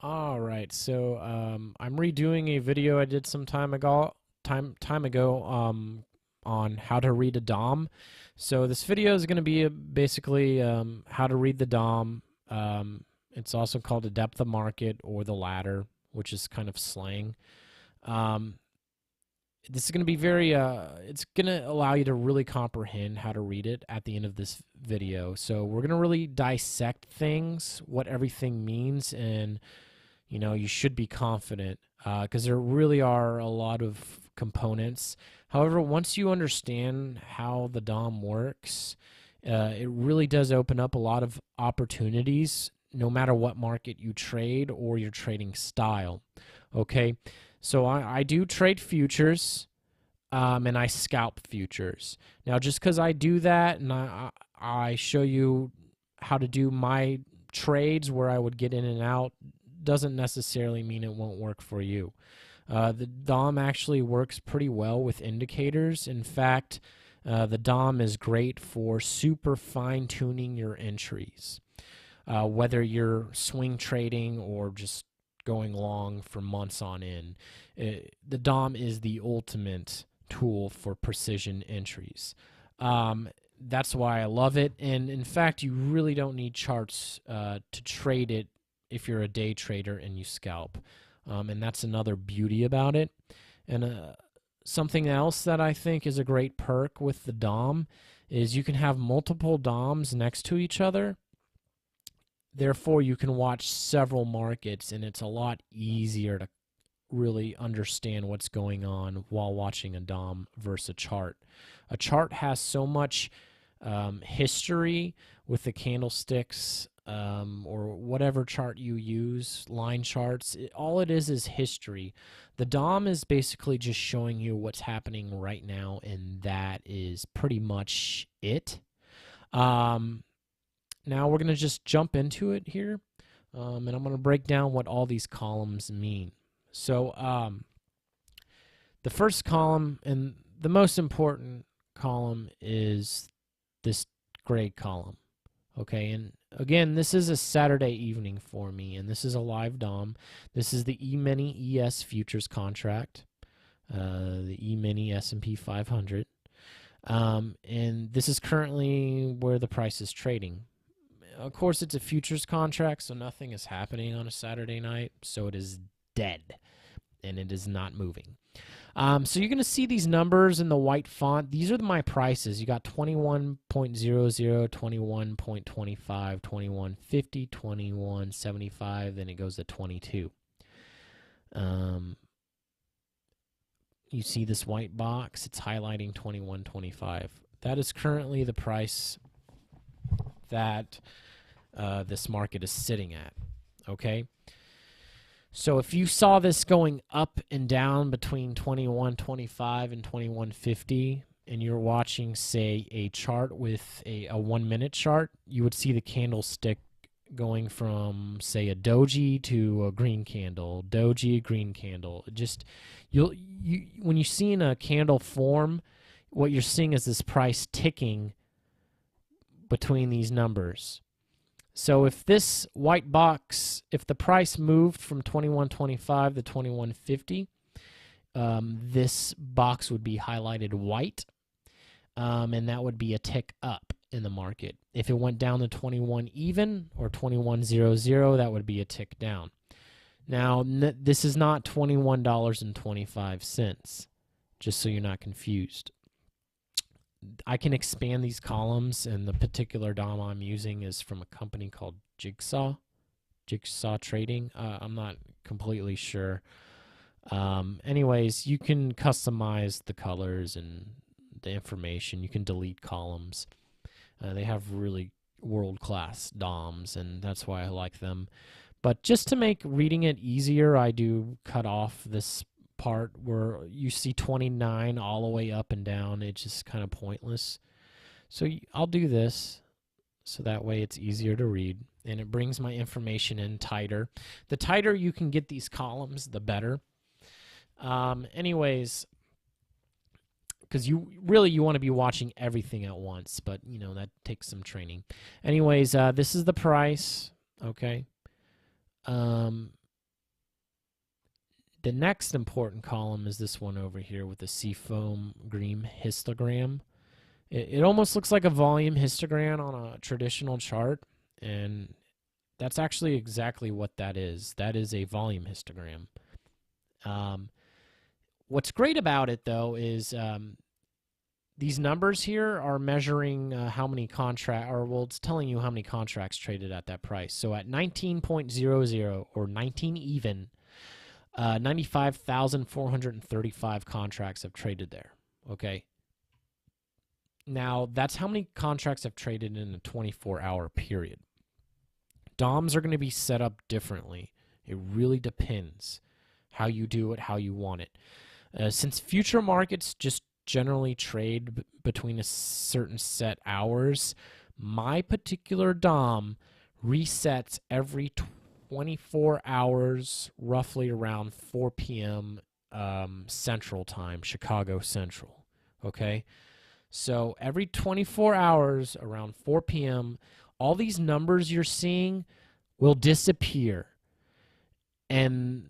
All right, so I'm redoing a video I did some time ago on how to read a DOM. So this video is going to be basically how to read the DOM. It's also called the depth of market or the ladder, which is kind of slang. Um, this is going to be it's going to allow you to really comprehend how to read it at the end of this video. So we're going to really dissect things, what everything means, and you should be confident because there really are a lot of components. However, once you understand how the DOM works, it really does open up a lot of opportunities no matter what market you trade or your trading style. Okay, so I do trade futures and I scalp futures. Now, just because I do that and I show you how to do my trades where I would get in and out doesn't necessarily mean it won't work for you. The DOM actually works pretty well with indicators. In fact, the DOM is great for super fine-tuning your entries. Whether you're swing trading or just going long for months on end, the DOM is the ultimate tool for precision entries. That's why I love it. And in fact, you really don't need charts to trade it if you're a day trader and you scalp. And that's another beauty about it. And something else that I think is a great perk with the DOM is you can have multiple DOMs next to each other. Therefore, you can watch several markets, and it's a lot easier to really understand what's going on while watching a DOM versus a chart. A chart has so much history with the candlesticks or whatever chart you use, line charts. All it is history. The DOM is basically just showing you what's happening right now, and that is pretty much it. Now we're going to just jump into it here, and I'm going to break down what all these columns mean. So the first column and the most important column is this gray column. Okay, and again, this is a Saturday evening for me, and this is a live DOM. This is the E-mini ES futures contract, the E-mini S&P 500, and this is currently where the price is trading. Of course, it's a futures contract, so nothing is happening on a Saturday night, so it is dead, and it is not moving. So you're going to see these numbers in the white font. These are my prices. You got 21.00, 21.25, 21.50, 21.75, then it goes to 22. You see this white box? It's highlighting 21.25. That is currently the price that this market is sitting at. Okay? So if you saw this going up and down between 21.25 and 21.50, and you're watching, say, a chart with a 1 minute chart, you would see the candlestick going from, say, a doji to a green candle, doji, green candle. Just when you're seeing a candle form, what you're seeing is this price ticking between these numbers. So if this white box, if the price moved from 21.25 to 21.50, this box would be highlighted white, and that would be a tick up in the market. If it went down to 21 even or 21.00, that would be a tick down. Now, this is not $21.25, just so you're not confused. I can expand these columns, and the particular DOM I'm using is from a company called Jigsaw Trading. I'm not completely sure. Anyways, you can customize the colors and the information. You can delete columns. They have really world-class DOMs, and that's why I like them. But just to make reading it easier, I do cut off this part where you see 29 all the way up and down. It's just kind of pointless. So I'll do this so that way it's easier to read, and it brings my information in tighter. The tighter you can get these columns, the better. Anyways, because you want to be watching everything at once, but that takes some training. Anyways, this is the price. Okay. The next important column is this one over here with the seafoam green histogram. It almost looks like a volume histogram on a traditional chart, and that's actually exactly what that is. That is a volume histogram. What's great about it, though, is these numbers here are measuring how many it's telling you how many contracts traded at that price. So at 19.00 or 19 even, 95,435 contracts have traded there. Okay. Now, that's how many contracts have traded in a 24-hour period. DOMs are going to be set up differently. It really depends how you do it, how you want it. Since future markets just generally trade between a certain set hours, my particular DOM resets every 24 hours, roughly around 4 p.m. Central Time, Chicago Central. Okay? So every 24 hours, around 4 p.m., all these numbers you're seeing will disappear. And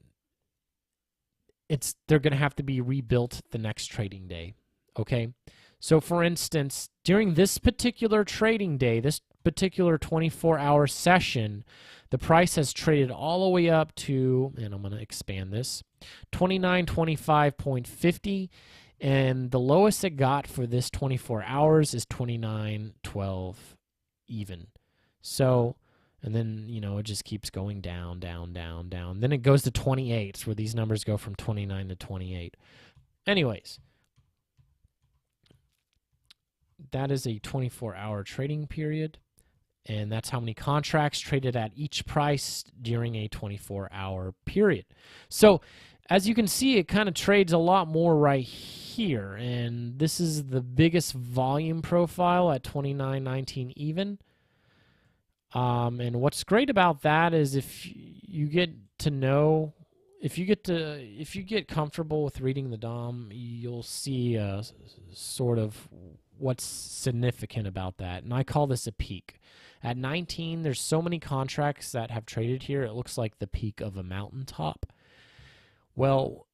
they're going to have to be rebuilt the next trading day. Okay? So for instance, during this particular trading day, this particular 24-hour session, the price has traded all the way up to, and I'm going to expand this, 29.25.50. And the lowest it got for this 24 hours is 29.12 even. So, and then, you know, it just keeps going down, down, down, down. Then it goes to 28, where these numbers go from 29 to 28. Anyways, that is a 24-hour trading period. And that's how many contracts traded at each price during a 24-hour period. So, as you can see, it kind of trades a lot more right here. And this is the biggest volume profile at 29.19 even. And what's great about that is if you get comfortable with reading the DOM, you'll see sort of what's significant about that. And I call this a peak. At 19, there's so many contracts that have traded here, it looks like the peak of a mountaintop. Well,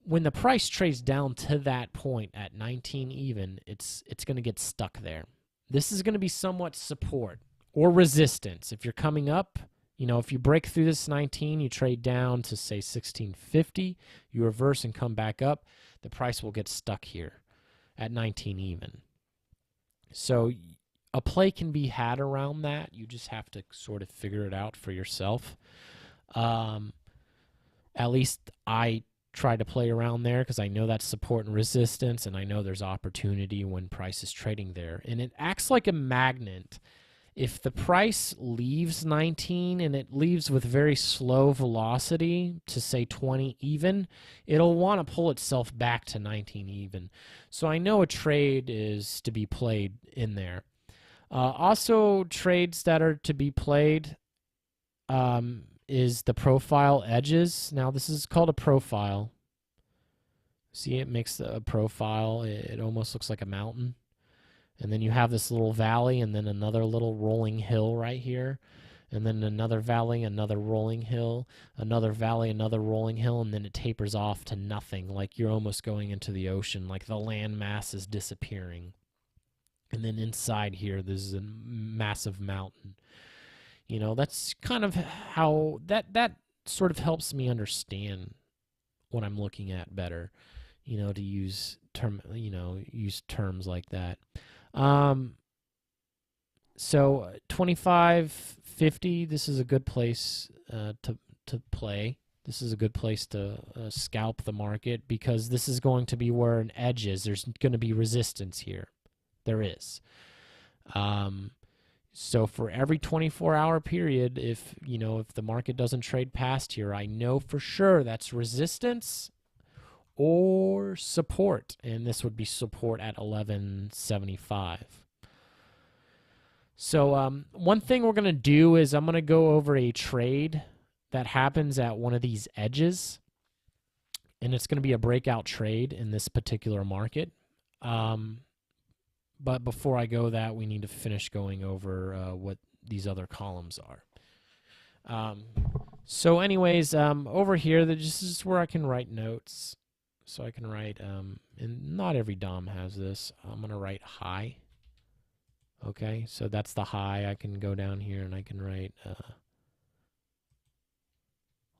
when the price trades down to that point at 19 even, it's going to get stuck there. This is going to be somewhat support or resistance. If you're coming up, you know, if you break through this 19, you trade down to, say, 1650, you reverse and come back up, the price will get stuck here at 19 even. So a play can be had around that. You just have to sort of figure it out for yourself. At least I try to play around there because I know that's support and resistance, and I know there's opportunity when price is trading there. And it acts like a magnet. If the price leaves 19 and it leaves with very slow velocity to, say, 20 even, it'll want to pull itself back to 19 even. So I know a trade is to be played in there. Also, trades that are to be played is the profile edges. Now, this is called a profile. See, it makes a profile. It almost looks like a mountain. And then you have this little valley and then another little rolling hill right here. And then another valley, another rolling hill, another valley, another rolling hill, and then it tapers off to nothing, like you're almost going into the ocean, like the land mass is disappearing. And then inside here, there's a massive mountain. You know, that's kind of how that sort of helps me understand what I'm looking at better, you know, to use terms like that. So 25.50, this is a good place to play. This is a good place to scalp the market because this is going to be where an edge is. There's going to be resistance here. There is. So for every 24-hour period, if the market doesn't trade past here, I know for sure that's resistance or support, and this would be support at 11.75. So one thing we're going to do is I'm going to go over a trade that happens at one of these edges, and it's going to be a breakout trade in this particular market. But before I go that, we need to finish going over what these other columns are. So anyways, over here, this is where I can write notes. So I can write, and not every DOM has this. I'm going to write high. Okay, so that's the high. I can go down here and I can write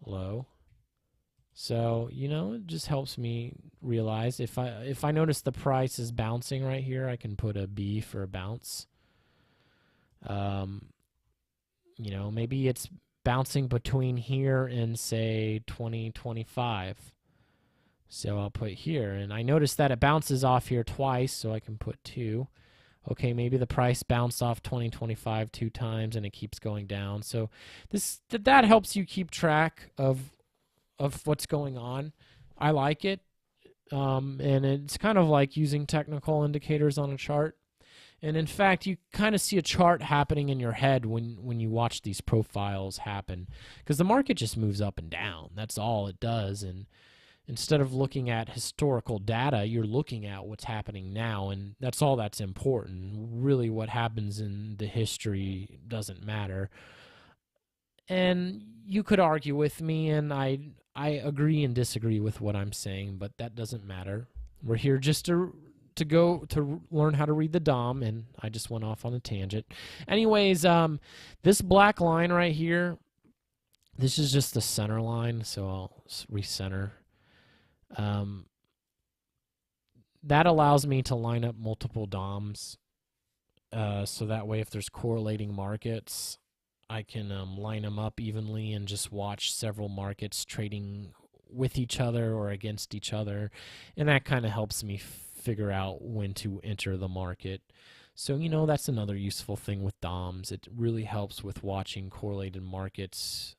low. So, you know, it just helps me realize if I notice the price is bouncing right here, I can put a B for a bounce. You know, maybe it's bouncing between here and say 2025. So I'll put here, and I notice that it bounces off here twice, so I can put 2. Okay, maybe the price bounced off 2025 2 times and it keeps going down. So that helps you keep track of what's going on. I like it, and it's kind of like using technical indicators on a chart. And in fact, you kind of see a chart happening in your head when you watch these profiles happen, because the market just moves up and down. That's all it does. And instead of looking at historical data, you're looking at what's happening now, and that's all that's important. Really, what happens in the history doesn't matter. And you could argue with me, and I agree and disagree with what I'm saying, but that doesn't matter. We're here just to learn how to read the DOM, and I just went off on a tangent. Anyways, this black line right here, this is just the center line, so I'll recenter. That allows me to line up multiple DOMs, so that way if there's correlating markets, I can line them up evenly and just watch several markets trading with each other or against each other, and that kind of helps me figure out when to enter the market. So, you know, that's another useful thing with DOMs. It really helps with watching correlated markets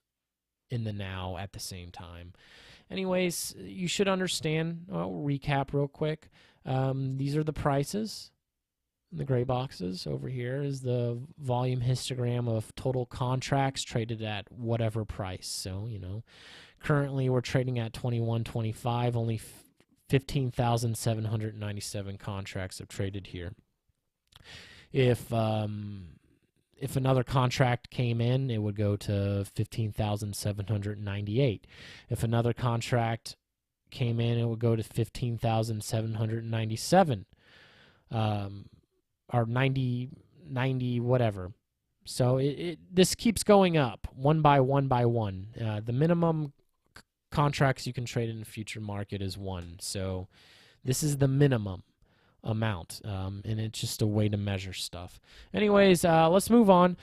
in the now at the same time. Anyways, you should understand. I'll recap real quick. These are the prices. The gray boxes over here is the volume histogram of total contracts traded at whatever price. So, you know, currently we're trading at 21.25. Only 15,797 contracts have traded here. If another contract came in, it would go to 15,798. If another contract came in, it would go to 15,797. Or 90 whatever. So this keeps going up one by one by one. The minimum contracts you can trade in the future market is 1. So this is the minimum amount, and it's just a way to measure stuff. Anyways, let's move on.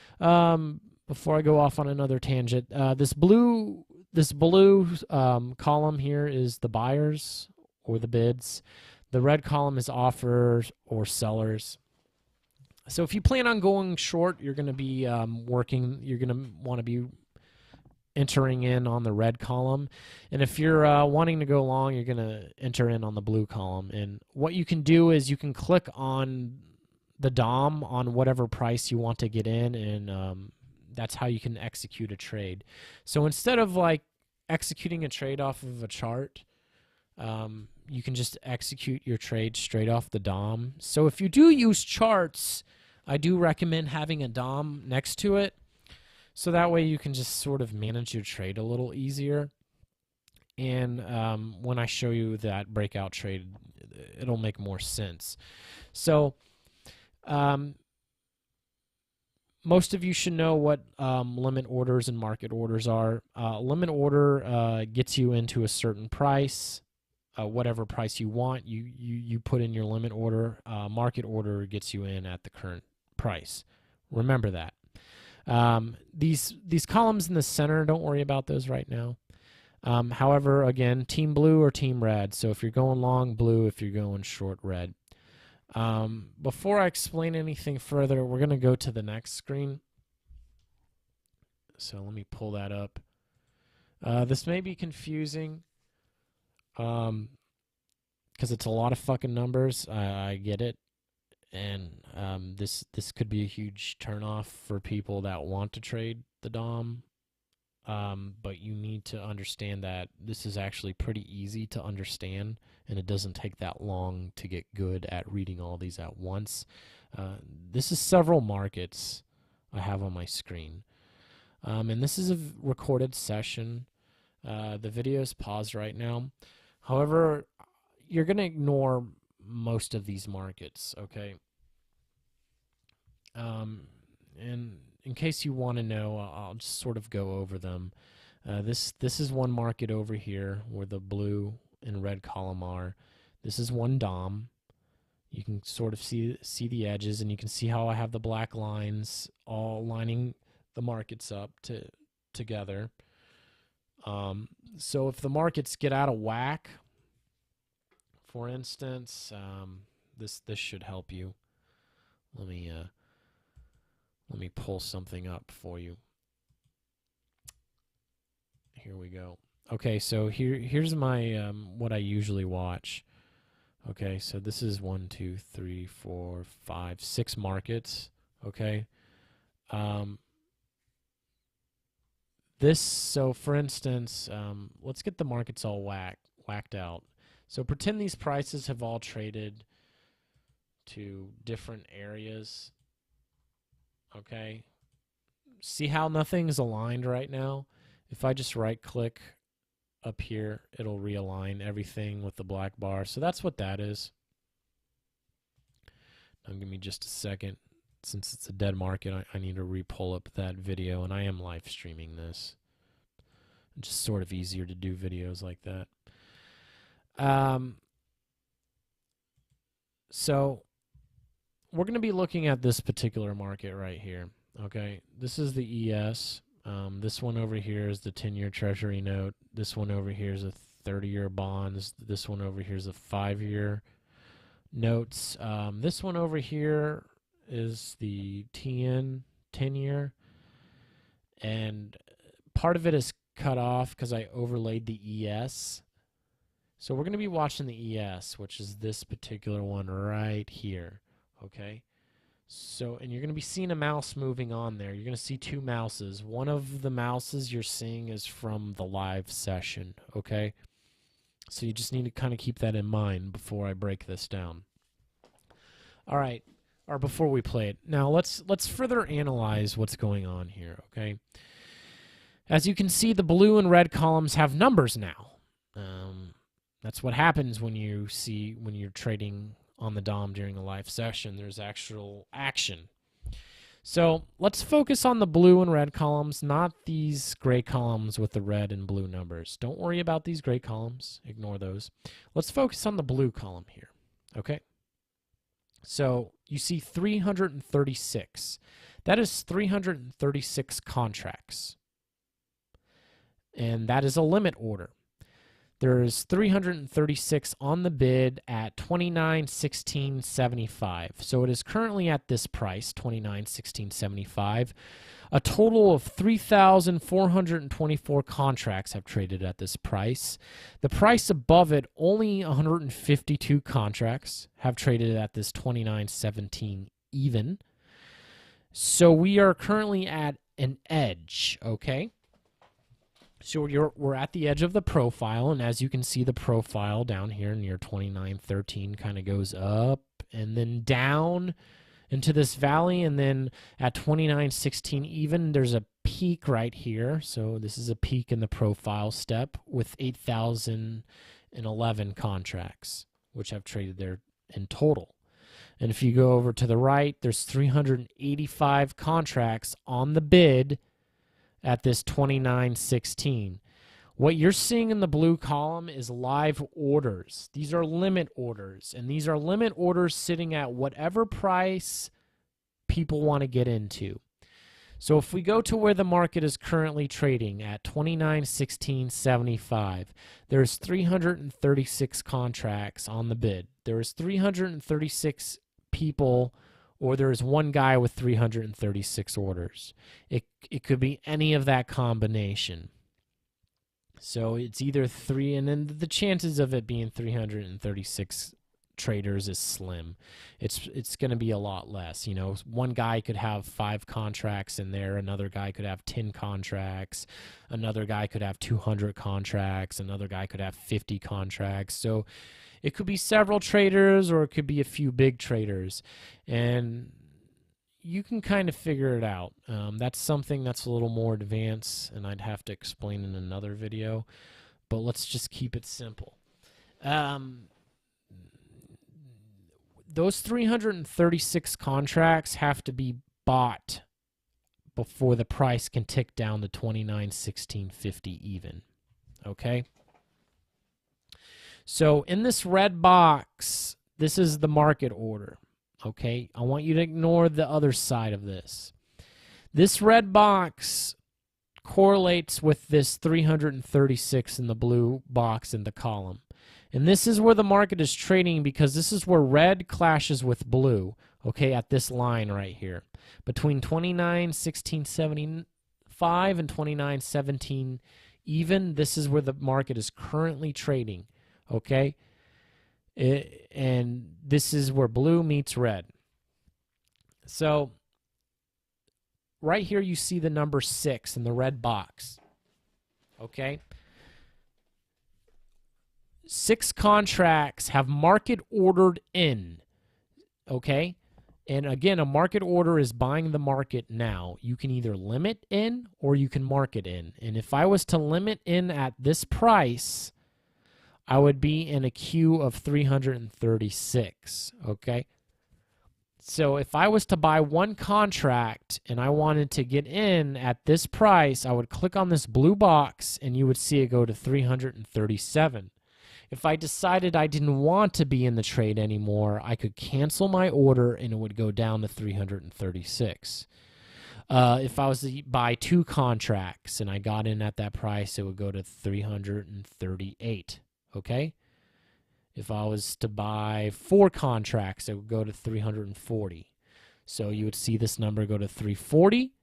Before I go off on another tangent, this blue column here is the buyers or the bids. The red column is offers or sellers. So if you plan on going short, you're going to be you're going to want to be entering in on the red column. And if you're wanting to go long, you're going to enter in on the blue column. And what you can do is you can click on the DOM on whatever price you want to get in, and that's how you can execute a trade. So instead of like executing a trade off of a chart, you can just execute your trade straight off the DOM. So if you do use charts, I do recommend having a DOM next to it, so that way you can just sort of manage your trade a little easier. And when I show you that breakout trade, it'll make more sense. So most of you should know what limit orders and market orders are. Limit order gets you into a certain price. Whatever price you want, you put in your limit order. Market order gets you in at the current price. Remember that. These columns in the center, don't worry about those right now. However, again, team blue or team red. So if you're going long, blue. If you're going short, red. Before I explain anything further, we're going to go to the next screen. So let me pull that up. This may be confusing, because it's a lot of fucking numbers. I get it. And this could be a huge turnoff for people that want to trade the DOM. But you need to understand that this is actually pretty easy to understand, and it doesn't take that long to get good at reading all these at once. This is several markets I have on my screen. And this is a recorded session. The video is paused right now. However, you're going to ignore most of these markets, okay? And in case you want to know, I'll just sort of go over them. This is one market over here where the blue and red column are. This is one DOM. You can sort of see the edges, and you can see how I have the black lines all lining the markets up together. So if the markets get out of whack, for instance, this should help you. Let me pull something up for you. Here we go. Okay, so here's my what I usually watch. Okay, so this is 1, 2, 3, 4, 5, 6 markets. Okay. So for instance, let's get the markets all whacked out. So pretend these prices have all traded to different areas. Okay. See how nothing's aligned right now? If I just right click up here, it'll realign everything with the black bar. So that's what that is. Now give me just a second. Since it's a dead market, I need to re-pull up that video, and I am live streaming this. It's just sort of easier to do videos like that. So we're going to be looking at this particular market right here. Okay, this is the ES. This one over here is the 10-year Treasury note. This one over here is a 30-year bonds. This one over here is a 5-year notes. This one over here is the 10-year, and part of it is cut off because I overlaid the ES. So we're going to be watching the ES, which is this particular one right here. Okay. So, and you're going to be seeing a mouse moving on there. You're going to see 2 mouses. One of the mouses you're seeing is from the live session, okay? So you just need to kind of keep that in mind before I break this down. All right, or before we play it. Now, let's further analyze what's going on here, okay? As you can see, the blue and red columns have numbers now. That's what happens when you're trading on the DOM during a live session. There's actual action. So let's focus on the blue and red columns, not these gray columns with the red and blue numbers. Don't worry about these gray columns. Ignore those. Let's focus on the blue column here. Okay? So you see 336. That is 336 contracts. And that is a limit order. There's 336 on the bid at $29.1675. So it is currently at this price, $29.1675. A total of 3,424 contracts have traded at this price. The price above it, only 152 contracts have traded at this $29.17 even. So we are currently at an edge, okay? So we're at the edge of the profile, and as you can see, the profile down here near 29.13 kind of goes up and then down into this valley, and then at 29.16 even, there's a peak right here. So this is a peak in the profile step with 8,011 contracts, which have traded there in total. And if you go over to the right, there's 385 contracts on the bid at this 29.16. What you're seeing in the blue column is live orders. These are limit orders, and these are limit orders sitting at whatever price people want to get into. So if we go to where the market is currently trading at 29.1675, there's 336 contracts on the bid. There's 336 people, or there's one guy with 336 orders. It could be any of that combination. So it's either 3, and then the chances of it being 336 traders is slim. It's going to be a lot less. You know, one guy could have 5 contracts in there, another guy could have 10 contracts, another guy could have 200 contracts, another guy could have 50 contracts. So it could be several traders, or it could be a few big traders. And you can kind of figure it out. That's something that's a little more advanced, and I'd have to explain in another video, but let's just keep it simple. Those 336 contracts have to be bought before the price can tick down to 29.1650 even. Okay? So in this red box, this is the market order. Okay? I want you to ignore the other side of this. This red box correlates with this 336 in the blue box in the column. And this is where the market is trading, because this is where red clashes with blue, okay, at this line right here. Between 29.1675 and 29.17 even, this is where the market is currently trading, okay? And this is where blue meets red. So right here you see the number 6 in the red box, okay? 6 contracts have market ordered in, okay? And again, a market order is buying the market now. You can either limit in or you can market in. And if I was to limit in at this price, I would be in a queue of 336, okay? So if I was to buy one contract and I wanted to get in at this price, I would click on this blue box and you would see it go to 337. If I decided I didn't want to be in the trade anymore, I could cancel my order and it would go down to 336. If I was to buy 2 contracts and I got in at that price, it would go to 338. Okay? If I was to buy 4 contracts, it would go to 340. So you would see this number go to 340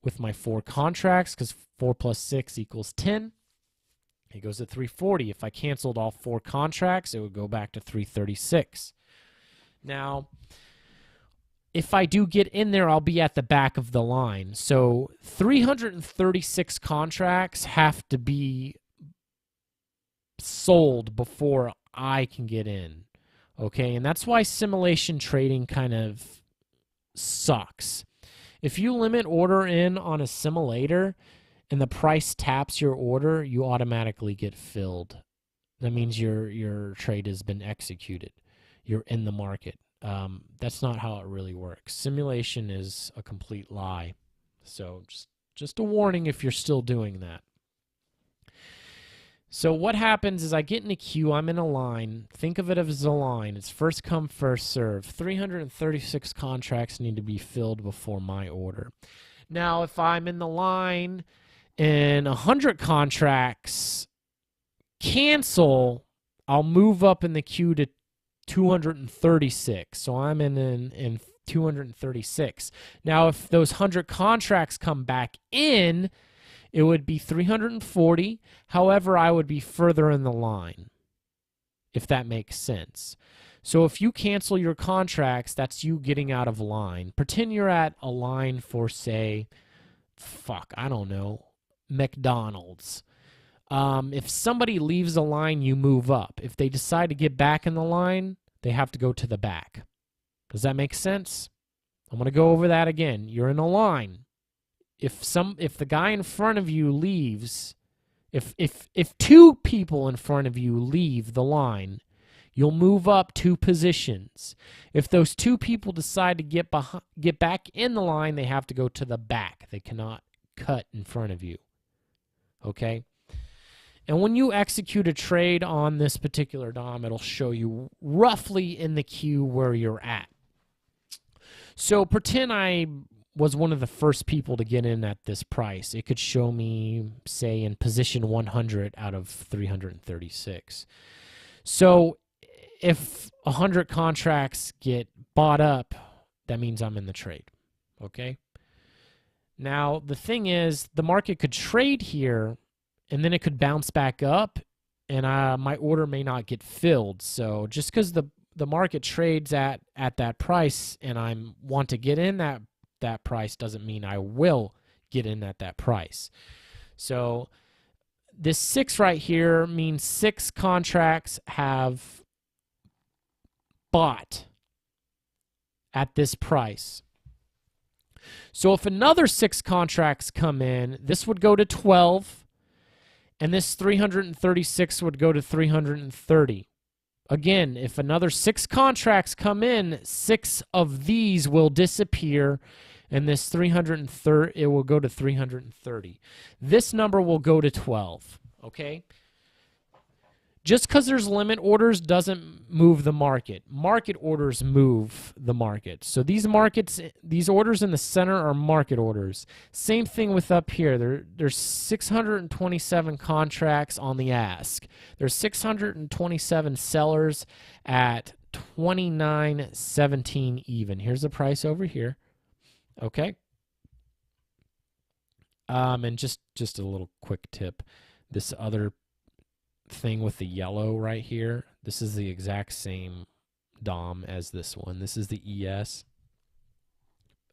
with my 4 contracts, because 4 plus 6 equals 10. It goes to 340. If I canceled all 4 contracts, it would go back to 336. Now, if I do get in there, I'll be at the back of the line. So 336 contracts have to be sold before I can get in. Okay, and that's why simulation trading kind of sucks. If you limit order in on a simulator and the price taps your order, you automatically get filled. That means your trade has been executed. You're in the market. That's not how it really works. Simulation is a complete lie. So just a warning if you're still doing that. So what happens is I get in a queue, I'm in a line. Think of it as a line. It's first come, first serve. 336 contracts need to be filled before my order. Now, if I'm in the line and 100 contracts cancel, I'll move up in the queue to 236. So I'm in 236. Now, if those 100 contracts come back in, it would be 340. However, I would be further in the line, if that makes sense. So if you cancel your contracts, that's you getting out of line. Pretend you're at a line for, say, I don't know, McDonald's. If somebody leaves the line, you move up. If they decide to get back in the line, they have to go to the back. Does that make sense? I'm going to go over that again. You're in a line. If the guy in front of you leaves, if 2 people in front of you leave the line, you'll move up 2 positions. If those 2 people decide to get back in the line, they have to go to the back. They cannot cut in front of you. Okay? And when you execute a trade on this particular DOM, it'll show you roughly in the queue where you're at. So pretend I was one of the first people to get in at this price. It could show me, say, in position 100 out of 336. So if 100 contracts get bought up, that means I'm in the trade. Okay? Now, the thing is, the market could trade here, and then it could bounce back up, and my order may not get filled. So just because the market trades at that price and I want to get in that price doesn't mean I will get in at that price. So this 6 right here means 6 contracts have bought at this price. So if another 6 contracts come in, this would go to 12, and this 336 would go to 330. Again, if another 6 contracts come in, 6 of these will disappear, and this 330, it will go to 330. This number will go to 12, okay? Just because there's limit orders doesn't move the market. Market orders move the market. So these orders in the center are market orders. Same thing with up here. There's 627 contracts on the ask. There's 627 sellers at 29.17 even. Here's the price over here. Okay. And just a little quick tip. This other thing with the yellow right here, this is the exact same DOM as this one. This is the ES.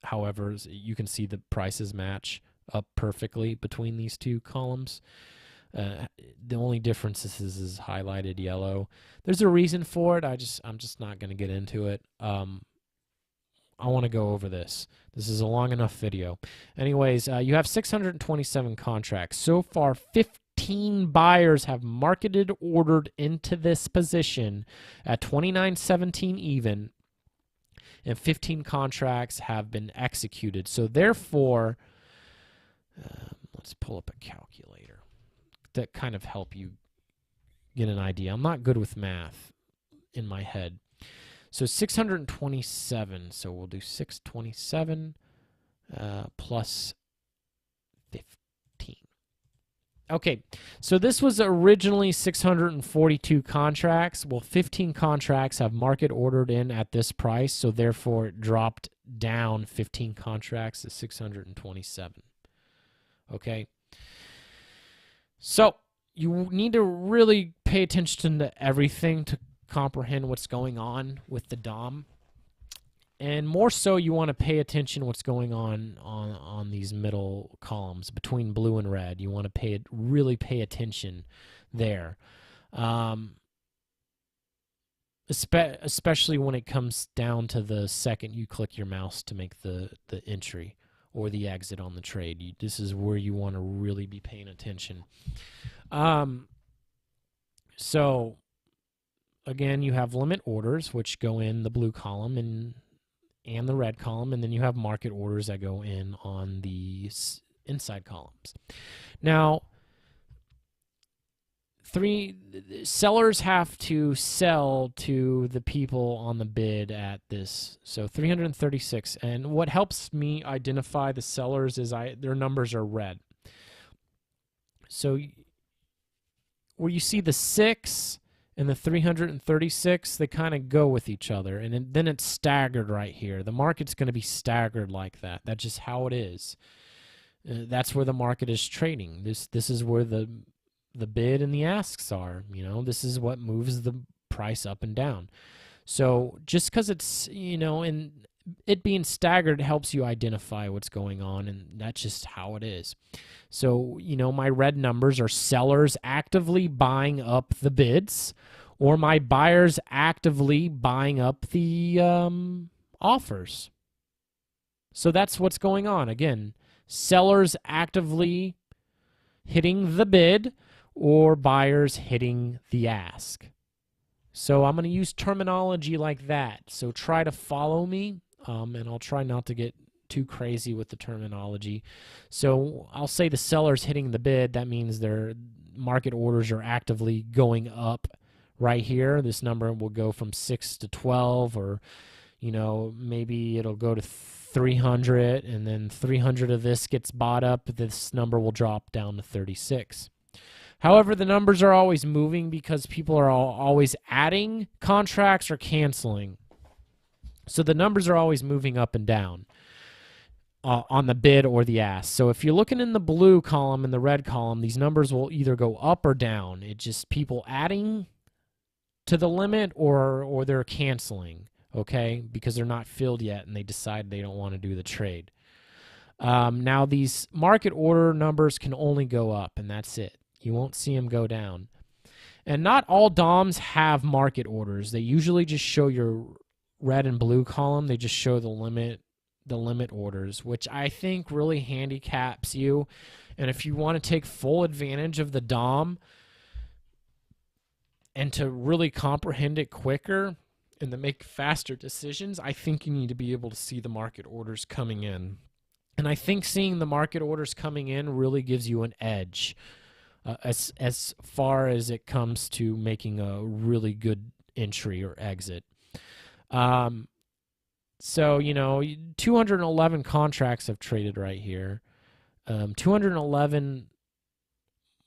However, you can see the prices match up perfectly between these two columns. The only difference is highlighted yellow. There's a reason for it. I'm just not going to get into it. I want to go over this. This is a long enough video. Anyways, you have 627 contracts. So far, 15 buyers have marketed ordered into this position at 29.17 even, and 15 contracts have been executed. So therefore, let's pull up a calculator that kind of help you get an idea. I'm not good with math in my head. So 627, so we'll do 627 plus 15. Okay, so this was originally 642 contracts. Well, 15 contracts have market ordered in at this price, so therefore it dropped down 15 contracts to 627. Okay, so you need to really pay attention to everything to comprehend what's going on with the DOM. And more so, you want to pay attention what's going on these middle columns between blue and red. You want to really pay attention there, especially when it comes down to the second you click your mouse to make the entry or the exit on the trade. This is where you want to really be paying attention. So again, you have limit orders, which go in the blue column and the red column, and then you have market orders that go in on the inside columns. Now, sellers have to sell to the people on the bid at this. So 336, and what helps me identify the sellers is their numbers are red. So where you see the 6 and the 336, they kind of go with each other, and then it's staggered right here. The market's going to be staggered like that. That's just how it is. That's where the market is trading. This is where the bid and the asks are. You know, this is what moves the price up and down. So just because it's, you know, and it being staggered helps you identify what's going on, and that's just how it is. So, you know, my red numbers are sellers actively buying up the bids, or my buyers actively buying up the offers. So that's what's going on. Again, sellers actively hitting the bid, or buyers hitting the ask. So I'm going to use terminology like that. So try to follow me, and I'll try not to get too crazy with the terminology. So I'll say the seller's hitting the bid. That means their market orders are actively going up right here. This number will go from 6 to 12, or, you know, maybe it'll go to 300, and then 300 of this gets bought up. This number will drop down to 36. However, the numbers are always moving because people are always adding contracts or canceling. So the numbers are always moving up and down on the bid or the ask. So if you're looking in the blue column and the red column, these numbers will either go up or down. It's just people adding to the limit, or they're canceling, okay, because they're not filled yet and they decide they don't want to do the trade. Now, these market order numbers can only go up, and that's it. You won't see them go down. And not all DOMs have market orders. They usually just show your red and blue column. They just show the limit the limit orders, which I think really handicaps you. And if you want to take full advantage of the DOM and to really comprehend it quicker and to make faster decisions, I think you need to be able to see the market orders coming in. And I think seeing the market orders coming in really gives you an edge as far as it comes to making a really good entry or exit. So, 211 contracts have traded right here. 211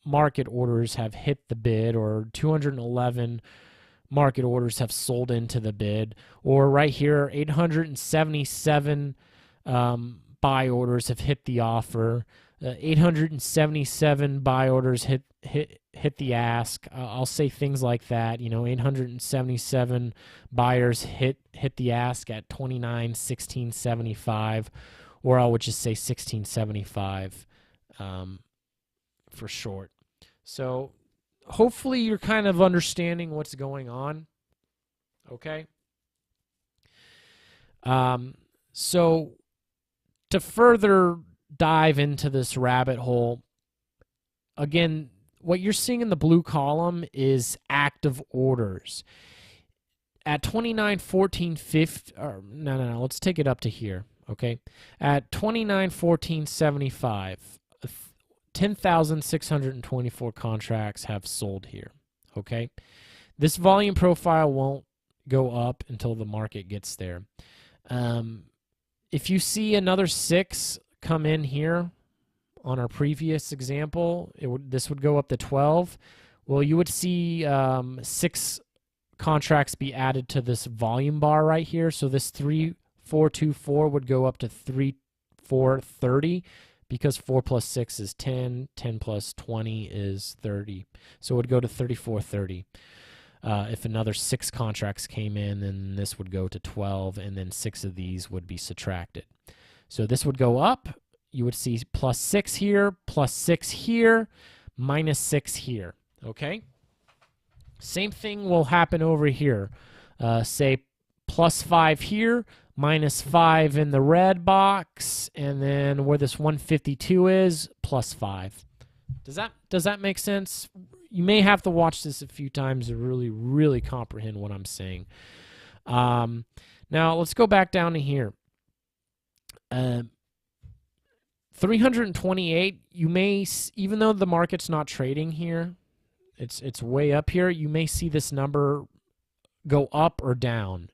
market orders have hit the bid, or 211 market orders have sold into the bid. Or right here, 877 buy orders have hit the offer. 877 buy orders hit the ask. I'll say things like that. 877 buyers hit the ask at 29.1675, or I would just say 1675 for short. So hopefully you're kind of understanding what's going on. Okay. So to further dive into this rabbit hole, again, what you're seeing in the blue column is active orders. At 29.14.50, no, let's take it up to here, okay? At 29.14.75, 10,624 contracts have sold here, okay? This volume profile won't go up until the market gets there. If you see another 6 come in here on our previous example, this would go up to 12. Well, you would see 6 contracts be added to this volume bar right here. So this 3,424 would go up to 3,430 because 4 plus 6 is 10. 10 plus 20 is 30. So it would go to 3,430. If another 6 contracts came in, then this would go to 12, and then 6 of these would be subtracted. So this would go up. You would see plus 6 here, plus 6 here, minus 6 here, okay? Same thing will happen over here. Say plus 5 here, minus 5 in the red box, and then where this 152 is, plus 5. Does that make sense? You may have to watch this a few times to really, really comprehend what I'm saying. Now, let's go back down to here. 328, you may, even though the market's not trading here, it's way up here, you may see this number go up or down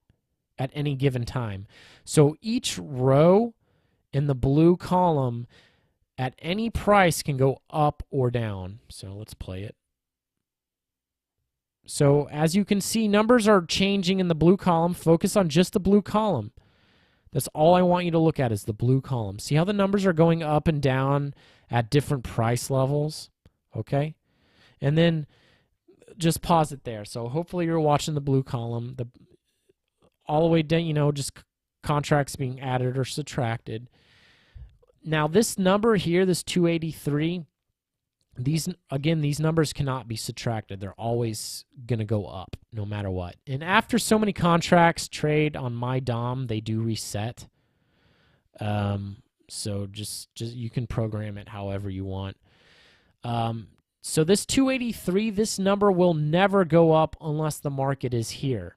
at any given time. So each row in the blue column at any price can go up or down. So let's play it. So as you can see, numbers are changing in the blue column. Focus on just the blue column. That's all I want you to look at is the blue column. See how the numbers are going up and down at different price levels? Okay? And then just pause it there. So hopefully you're watching the blue column. All the way down, just contracts being added or subtracted. Now this number here, this 283, these numbers cannot be subtracted. They're always going to go up no matter what. And after so many contracts trade on my DOM, they do reset. So just you can program it however you want. So this 283, this number will never go up unless the market is here.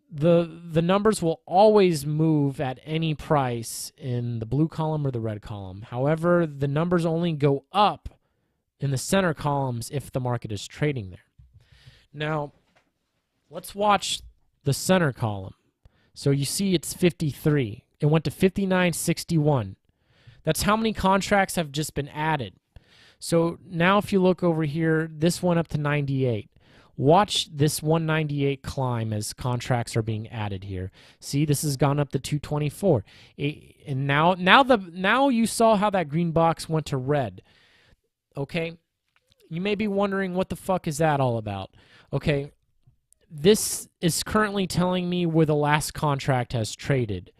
The numbers will always move at any price in the blue column or the red column. However, the numbers only go up in the center columns if the market is trading there. Now, let's watch the center column. So you see it's 53. It went to 59.61. That's how many contracts have just been added. So now if you look over here, this went up to 98. Watch this 198 climb as contracts are being added here. See, this has gone up to 224. And now you saw how that green box went to red. Okay? You may be wondering what the fuck is that all about? Okay, this is currently telling me where the last contract has traded.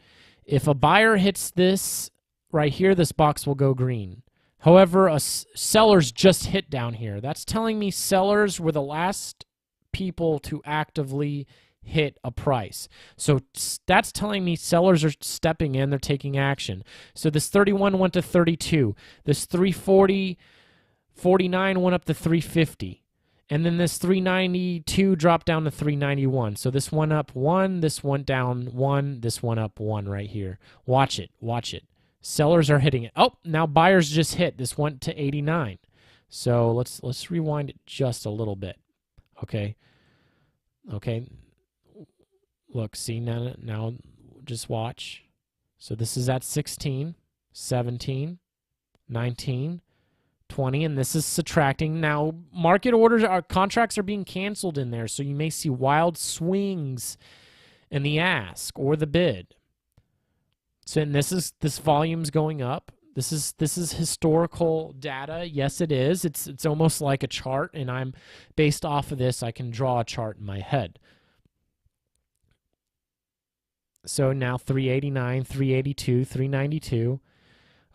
If a buyer hits this right here, this box will go green. However, sellers just hit down here. That's telling me sellers were the last people to actively hit a price. So that's telling me sellers are stepping in, they're taking action. So this 31 went to 32. This 349 went up to 350. And then this 392 dropped down to 391. So this went up 1, this went down 1, this went up 1 right here. Watch it, watch it. Sellers are hitting it. Oh, now buyers just hit. This went to 89. So let's rewind it just a little bit. Okay. Okay. Look, see now just watch. So this is at 16, 17, 19, 20, and this is subtracting. Now, market orders, contracts are being canceled in there, so you may see wild swings in the ask or the bid. So, and this volume's going up. This is historical data. Yes, it is. It's almost like a chart, and I'm based off of this. I can draw a chart in my head. So now 389, 382, 392.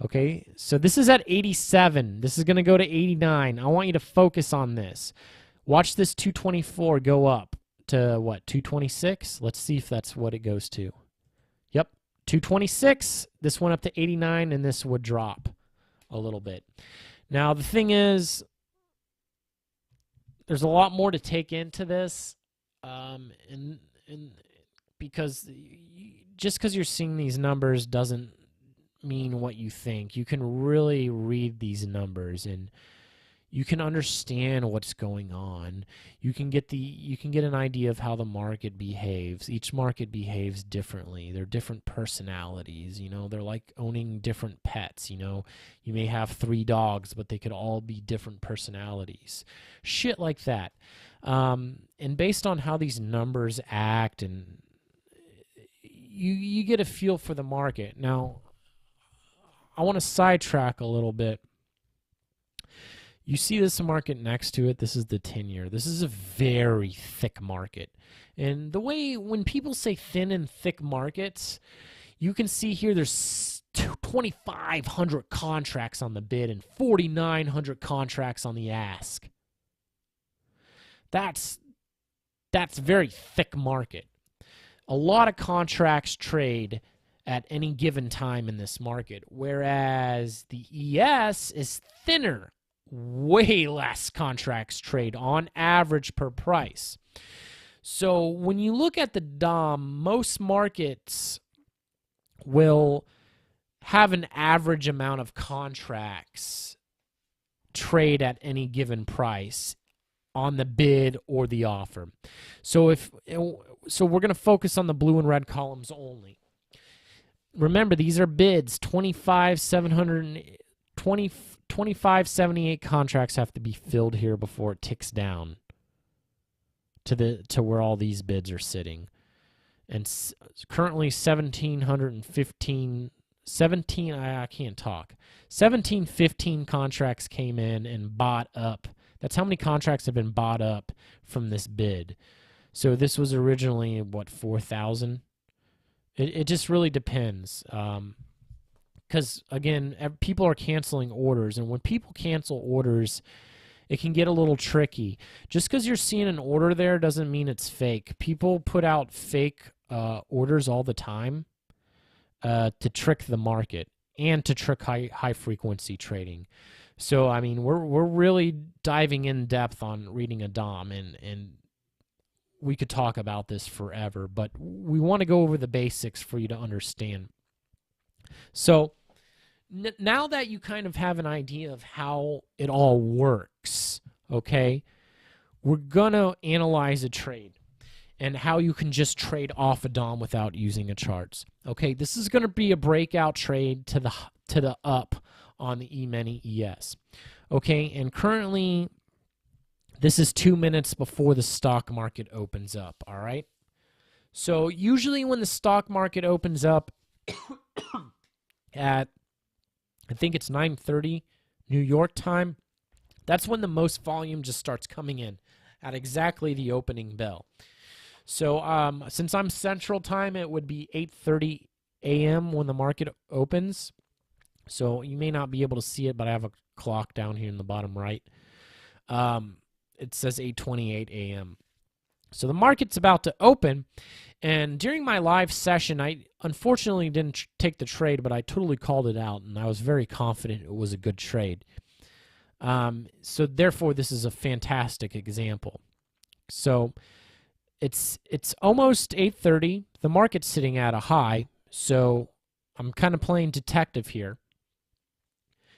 Okay, so this is at 87. This is going to go to 89. I want you to focus on this. Watch this 224 go up to what, 226? Let's see if that's what it goes to. Yep, 226. This went up to 89, and this would drop a little bit. Now, the thing is, there's a lot more to take into this, and because just because you're seeing these numbers doesn't mean what you think. You can really read these numbers and you can understand what's going on. You can get an idea of how the market behaves. Each market behaves differently. They're different personalities, you know. They're like owning different pets, you know. You may have 3 dogs, but they could all be different personalities. Shit like that. And based on how these numbers act, and you get a feel for the market. Now, I want to sidetrack a little bit. You see this market next to it. This is the 10-year. This is a very thick market. And the way when people say thin and thick markets, you can see here there's 2,500 contracts on the bid and 4,900 contracts on the ask. That's very thick market. A lot of contracts trade at any given time in this market, whereas the ES is thinner. Way less contracts trade on average per price. So when you look at the DOM, most markets will have an average amount of contracts trade at any given price on the bid or the offer. So we're going to focus on the blue and red columns only. Remember, these are bids. 2578 contracts have to be filled here before it ticks down to where all these bids are sitting. And currently 1715 contracts came in and bought up. That's how many contracts have been bought up from this bid. So this was originally, what, 4,000? It just really depends. Because, again, people are canceling orders. And when people cancel orders, it can get a little tricky. Just because you're seeing an order there doesn't mean it's fake. People put out fake orders all the time to trick the market and to trick high-frequency trading. So, I mean, we're really diving in depth on reading a DOM, and we could talk about this forever, but we want to go over the basics for you to understand. So now that you kind of have an idea of how it all works, okay, we're going to analyze a trade and how you can just trade off a DOM without using a charts. Okay, this is going to be a breakout trade to the up on the E-mini ES. Okay, and currently this is 2 minutes before the stock market opens up, all right? So usually when the stock market opens up at, I think it's 9:30 New York time, that's when the most volume just starts coming in at exactly the opening bell. So since I'm Central Time, it would be 8:30 a.m. when the market opens. So you may not be able to see it, but I have a clock down here in the bottom right. It says 8:28 a.m. So the market's about to open, and during my live session, I unfortunately didn't take the trade, but I totally called it out, and I was very confident it was a good trade. So therefore, this is a fantastic example. So it's almost 8:30. The market's sitting at a high, so I'm kind of playing detective here.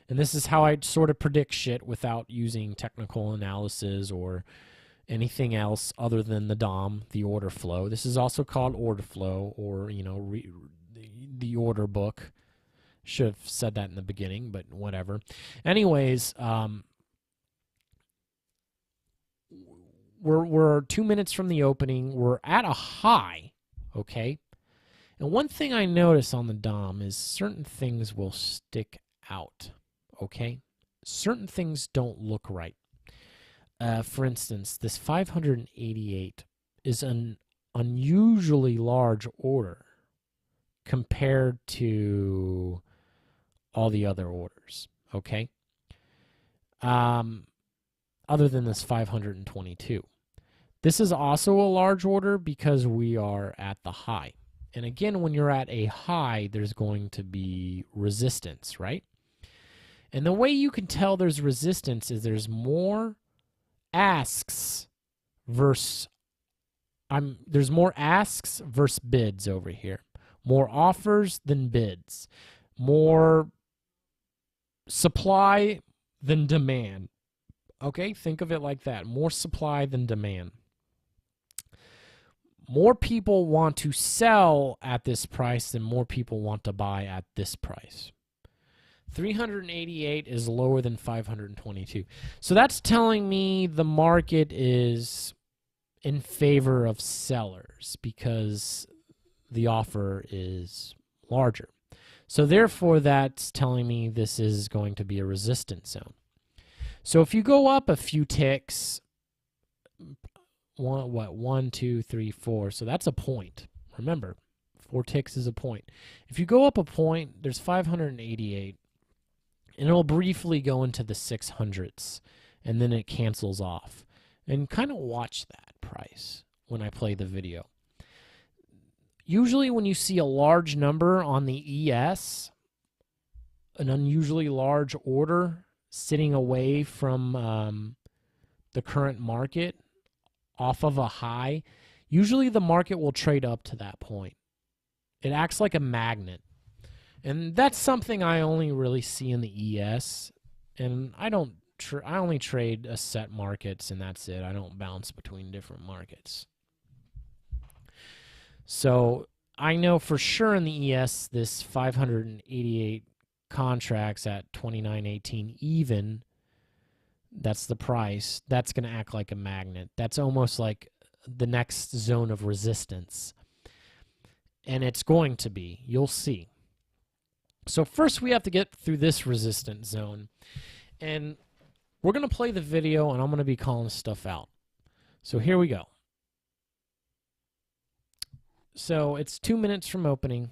And this is how I sort of predict shit without using technical analysis or anything else other than the DOM, the order flow. This is also called order flow, or, you know, the order book. Should have said that in the beginning, but whatever. Anyways, we're 2 minutes from the opening. We're at a high, okay? And one thing I notice on the DOM is certain things will stick out, okay? Certain things don't look right. For instance, this 588 is an unusually large order compared to all the other orders, okay? Other than this 522. This is also a large order because we are at the high. And again, when you're at a high, there's going to be resistance, right? And the way you can tell there's resistance is there's more asks versus there's more asks versus bids over here. More offers than bids. More supply than demand. Okay, think of it like that. More supply than demand. More people want to sell at this price than more people want to buy at this price. 388 is lower than 522. So that's telling me the market is in favor of sellers because the offer is larger. So therefore, that's telling me this is going to be a resistance zone. So if you go up a few ticks, 1, 2, 3, 4, so that's a point. Remember, 4 ticks is a point. If you go up a point, there's 588, and it'll briefly go into the 600s, and then it cancels off. And kind of watch that price when I play the video. Usually when you see a large number on the ES, an unusually large order sitting away from the current market off of a high, usually the market will trade up to that point. It acts like a magnet. And that's something I only really see in the ES. And I only trade a set markets, and that's it. I don't bounce between different markets. So I know for sure in the ES, this 588 contracts at 29.18 even, that's the price, that's going to act like a magnet. That's almost like the next zone of resistance. And it's going to be. You'll see. So first we have to get through this resistance zone. And we're going to play the video, and I'm going to be calling stuff out. So here we go. So it's 2 minutes from opening.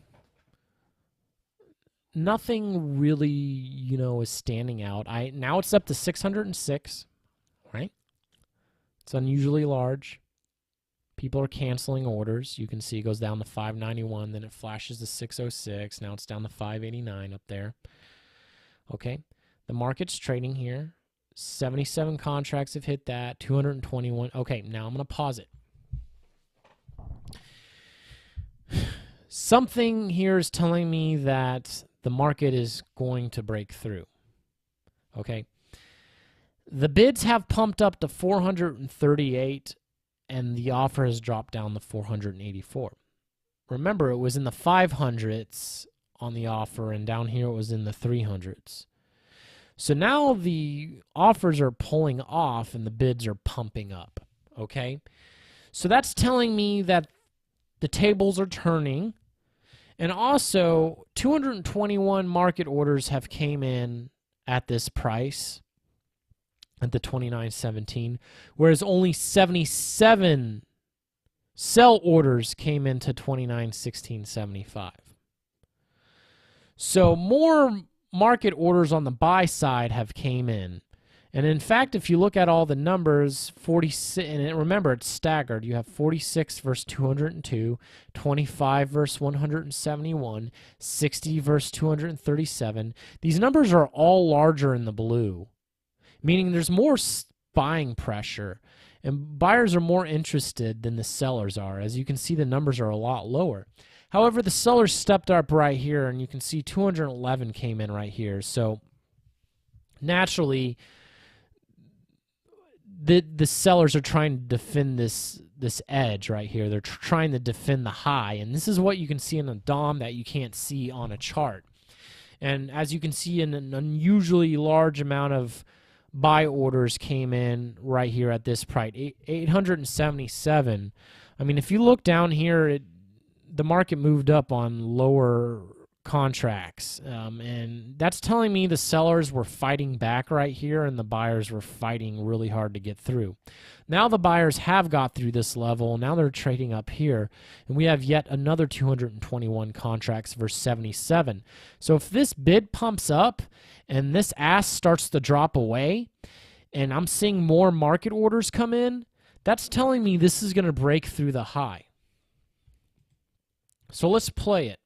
Nothing really, you know, is standing out. Now it's up to 606, right? It's unusually large. People are canceling orders. You can see it goes down to 591, then it flashes to 606. Now it's down to 589 up there. Okay, the market's trading here. 77 contracts have hit that, 221. Okay, now I'm going to pause it. Something here is telling me that the market is going to break through. Okay. The bids have pumped up to 438, and the offer has dropped down to 484. Remember, it was in the 500s on the offer, and down here it was in the 300s. So now the offers are pulling off and the bids are pumping up. Okay. So that's telling me that the tables are turning. And also, 221 market orders have came in at this price, at the 29.17, whereas only 77 sell orders came into 29.1675. So more market orders on the buy side have came in, And in fact, if you look at all the numbers, 46, and remember it's staggered. You have 46 versus 202, 25 versus 171, 60 versus 237. These numbers are all larger in the blue, meaning there's more buying pressure, and buyers are more interested than the sellers are. As you can see, the numbers are a lot lower. However, the sellers stepped up right here, and you can see 211 came in right here. So naturally, the sellers are trying to defend this edge right here. They're trying to defend the high, and this is what you can see in a DOM that you can't see on a chart. And as you can see, an unusually large amount of buy orders came in right here at this price, 877. I mean, if you look down here, the market moved up on lower contracts, and that's telling me the sellers were fighting back right here and the buyers were fighting really hard to get through. Now the buyers have got through this level. Now they're trading up here, and we have yet another 221 contracts versus 77. So if this bid pumps up and this ask starts to drop away and I'm seeing more market orders come in, that's telling me this is going to break through the high. So let's play it.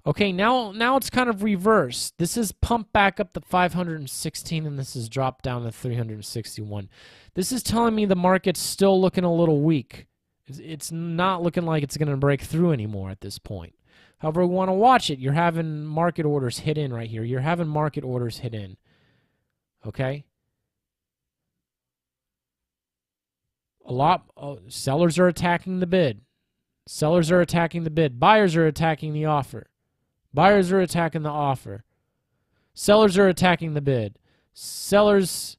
Okay, now it's kind of reversed. This is pumped back up to 516, and this is dropped down to 361. This is telling me the market's still looking a little weak. It's not looking like it's going to break through anymore at this point. However, we want to watch it. You're having market orders hit in right here. You're having market orders hit in. Okay? Sellers are attacking the bid. Sellers are attacking the bid. Buyers are attacking the offer. Buyers are attacking the offer. Sellers are attacking the bid. Sellers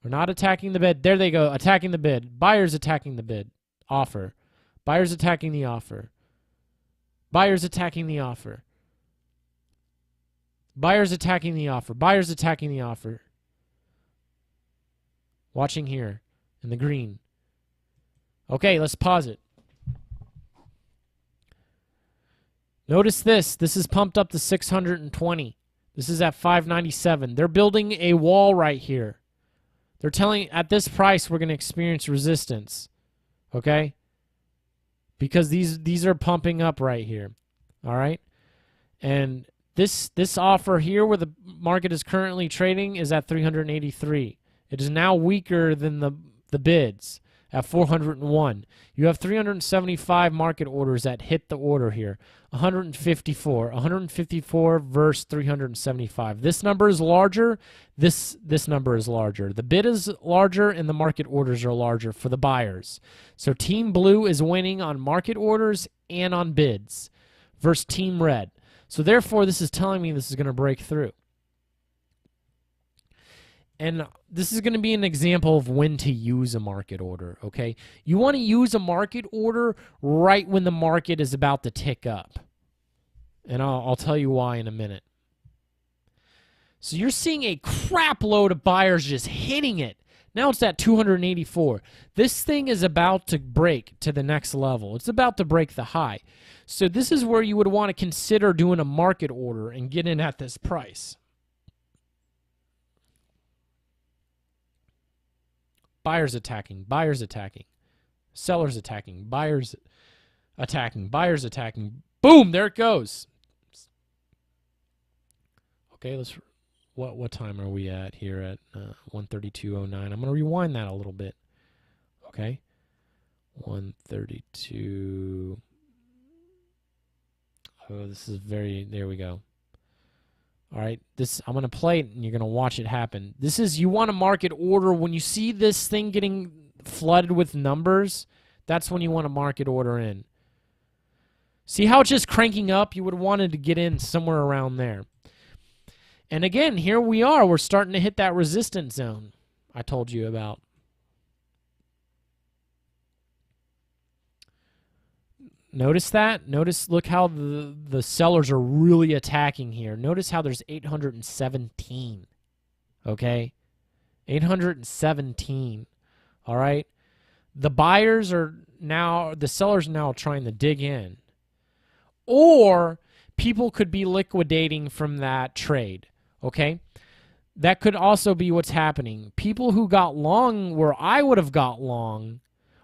are not attacking the bid. There they go, attacking the bid. Buyers attacking the bid. Offer. Buyers attacking the offer. Buyers attacking the offer. Buyers attacking the offer. Buyers attacking the offer. Watching here in the green. Okay, let's pause it. Notice this. This is pumped up to 620. This is at 597. They're building a wall right here. They're telling at this price we're going to experience resistance. Okay? Because these are pumping up right here. All right? And this offer here where the market is currently trading is at 383. It is now weaker than the bids at 401. You have 375 market orders that hit the order here. 154 versus 375. This number is larger. This number is larger. The bid is larger and the market orders are larger for the buyers. So Team Blue is winning on market orders and on bids versus Team Red. So therefore, this is telling me this is going to break through. And this is going to be an example of when to use a market order, okay? You want to use a market order right when the market is about to tick up. And I'll tell you why in a minute. So you're seeing a crap load of buyers just hitting it. Now it's at 284. This thing is about to break to the next level. It's about to break the high. So this is where you would want to consider doing a market order and get in at this price. Buyers attacking, buyers attacking, sellers attacking, buyers attacking, buyers attacking. Boom, there it goes. Okay, let's. What time are we at here at 132.09? I'm going to rewind that a little bit. Okay, 132. Oh, this is very. There we go. All right, I'm going to play it, and you're going to watch it happen. This is, you want a market order. When you see this thing getting flooded with numbers, that's when you want a market order in. See how it's just cranking up? You would have wanted to get in somewhere around there. And again, here we are. We're starting to hit that resistance zone I told you about. Notice that? Notice, look how the sellers are really attacking here. Notice how there's 817. Okay? 817. All right? The buyers are now, the sellers are now trying to dig in. Or people could be liquidating from that trade. Okay? that could also be what's happening. People who got long where I would have got long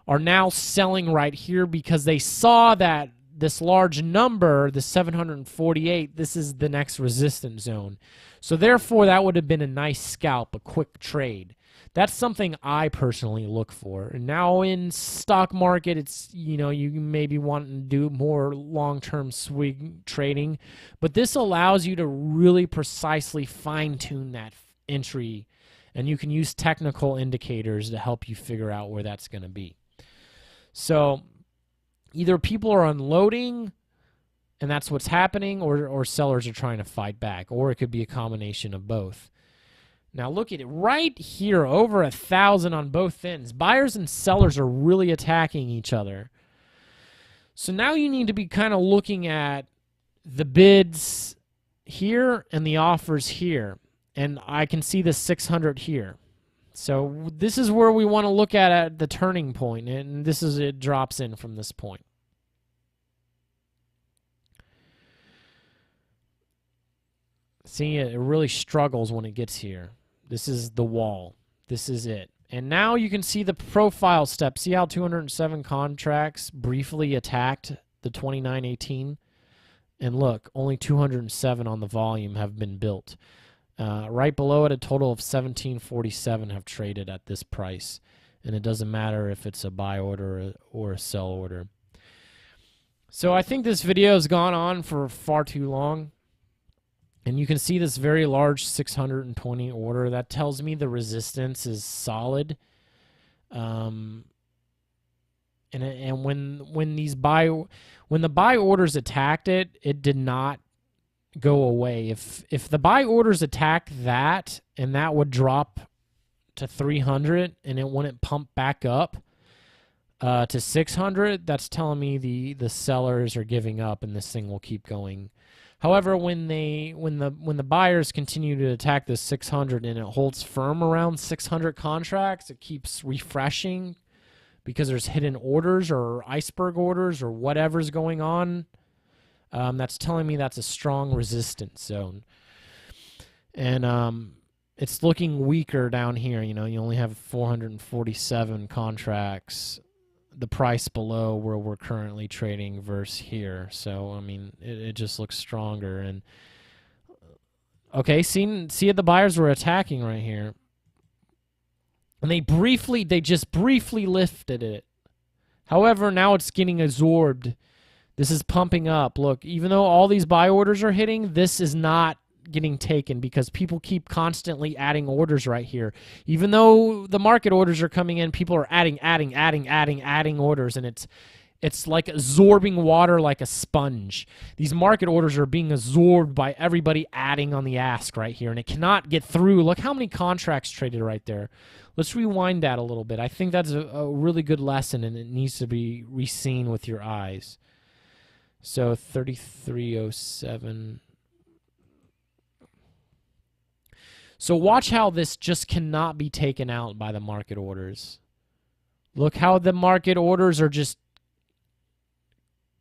are now selling right here because they saw that this large number, the 748, this is the next resistance zone. So therefore, that would have been a nice scalp, a quick trade. That's something I personally look for. And now in stock market, it's, you know, you maybe want to do more long-term swing trading, but this allows you to really precisely fine-tune that entry, and you can use technical indicators to help you figure out where that's going to be. So either people are unloading and that's what's happening, or sellers are trying to fight back, or it could be a combination of both. Now look at it right here, over 1,000 on both ends. Buyers and sellers are really attacking each other. So now you need to be kind of looking at the bids here and the offers here. And I can see the 600 here. So this is where we want to look at the turning point, and this is, it drops in from this point. See, it really struggles when it gets here. This is the wall. This is it. And now you can see the profile step. See how 207 contracts briefly attacked the 2918? And look, only 207 on the volume have been built. Right below it, a total of 1747 have traded at this price. And it doesn't matter if it's a buy order or a sell order. So I think this video has gone on for far too long. And you can see this very large 620 order. That tells me the resistance is solid. And when the buy orders attacked it, it did not go away. If the buy orders attack that, and that would drop to 300 and it wouldn't pump back up to 600, that's telling me the sellers are giving up and this thing will keep going. However, when the buyers continue to attack the 600 and it holds firm around 600 contracts, it keeps refreshing because there's hidden orders or iceberg orders or whatever's going on. That's telling me that's a strong resistance zone. And it's looking weaker down here. You know, you only have 447 contracts, the price below where we're currently trading versus here. So, I mean, it just looks stronger. And okay, see it, the buyers were attacking right here. And they just briefly lifted it. However, now it's getting absorbed. This is pumping up. Look, even though all these buy orders are hitting, this is not getting taken because people keep constantly adding orders right here. Even though the market orders are coming in, people are adding orders, and it's like absorbing water like a sponge. These market orders are being absorbed by everybody adding on the ask right here, and it cannot get through. Look how many contracts traded right there. Let's rewind that a little bit. I think that's a really good lesson, and it needs to be re-seen with your eyes. So 3307. So watch how this just cannot be taken out by the market orders. Look how the market orders are just,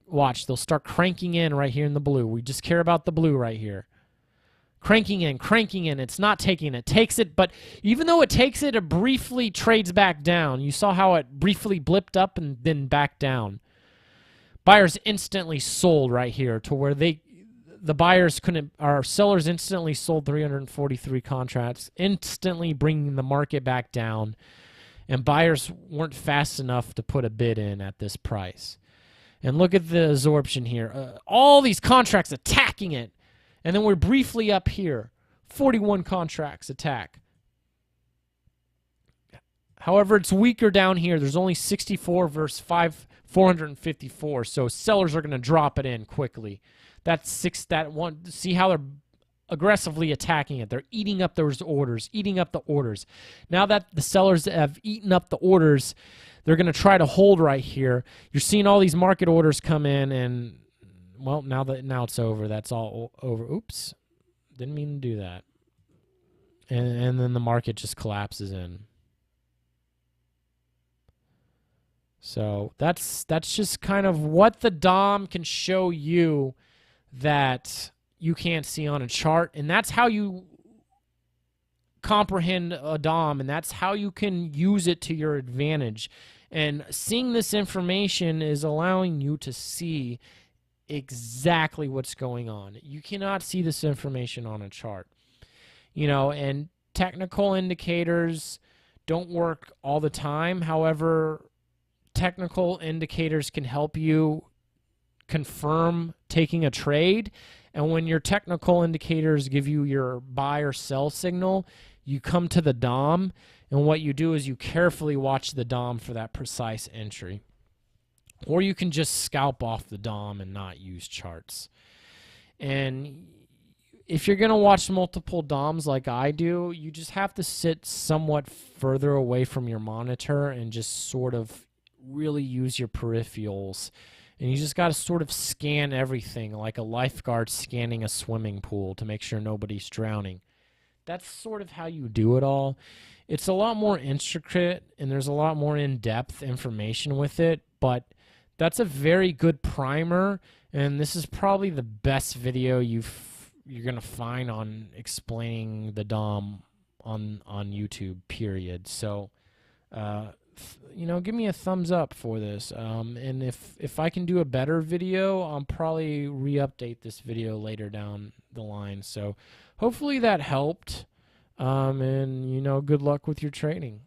watch, they'll start cranking in right here in the blue. We just care about the blue right here. Cranking in. It's not taking it. Takes it, but even though it takes it, it briefly trades back down. You saw how it briefly blipped up and then back down. Buyers instantly sold right here to where the buyers couldn't, our sellers instantly sold 343 contracts, instantly bringing the market back down, and buyers weren't fast enough to put a bid in at this price. And look at the absorption here. All these contracts attacking it, and then we're briefly up here. 41 contracts attack. However, it's weaker down here. There's only 64 versus 454, so sellers are going to drop it in quickly. See how they're aggressively attacking it. They're eating up those orders, eating up the orders. Now that the sellers have eaten up the orders, they're going to try to hold right here. You're seeing all these market orders come in, and well, now it's over. That's all over. Oops, didn't mean to do that. And then the market just collapses in. So that's just kind of what the DOM can show you that you can't see on a chart, and that's how you comprehend a DOM, and that's how you can use it to your advantage. And seeing this information is allowing you to see exactly what's going on. You cannot see this information on a chart. You know, and technical indicators don't work all the time. However, technical indicators can help you confirm taking a trade. And when your technical indicators give you your buy or sell signal, you come to the DOM, and what you do is you carefully watch the DOM for that precise entry. Or you can just scalp off the DOM and not use charts. And if you're going to watch multiple DOMs like I do, you just have to sit somewhat further away from your monitor and just sort of really use your peripherals. And you just got to sort of scan everything like a lifeguard scanning a swimming pool to make sure nobody's drowning. That's sort of how you do it all. It's a lot more intricate, and there's a lot more in-depth information with it, but that's a very good primer, and this is probably the best video you're going to find on explaining the DOM on YouTube, period. So, you know, give me a thumbs up for this. And if I can do a better video, I'll probably re-update this video later down the line. So hopefully that helped. And, you know, good luck with your trading.